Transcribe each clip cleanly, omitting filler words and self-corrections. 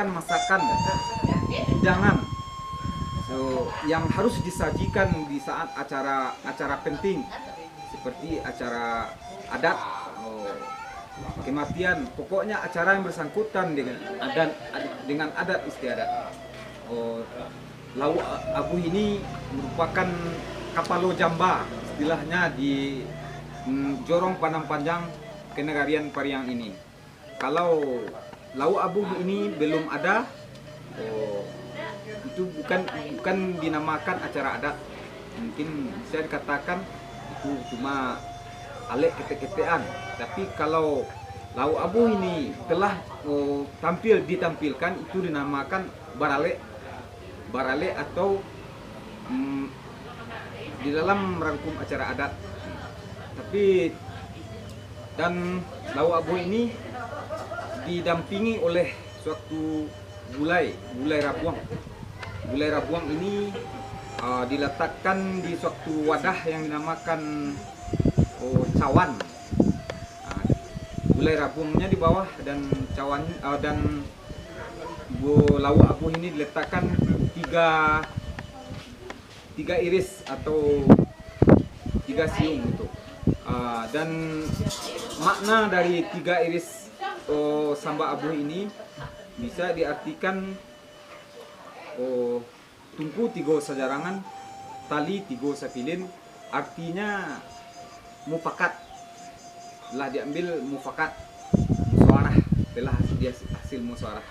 merupakan masakan hidangan yang harus disajikan di saat acara penting seperti acara adat, kematian, pokoknya acara yang bersangkutan dengan adat istiadat. Lauk abuh ini merupakan kapalo jamba istilahnya di Jorong Padang Panjang Kenegarian Pariang ini. Kalau lauk abuh ini belum ada, itu bukan dinamakan acara adat. Mungkin bisa dikatakan itu cuma alek ketek-ketekan. Tapi kalau lauk abuh ini telah ditampilkan, itu dinamakan barale atau di dalam rangkum acara adat. Dan lauk abuh ini didampingi oleh suatu gulai rabuang. Gulai rabuang ini diletakkan di suatu wadah yang dinamakan cawan. Gulai rabuangnya di bawah dan cawan dan lauk abuh ini diletakkan tiga iris atau 3 siung gitu. Dan makna dari 3 iris samba abuh ini bisa diartikan tungku 3 sajarangan, tali 3 sapilin, artinya mufakat. Telah diambil mufakat, musyawarah, telah hasil musyawarah.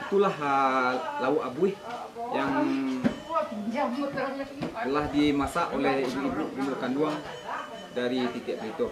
Itulah lauk abuh yang telah dimasak oleh ibu kandung dari Titik Pelito.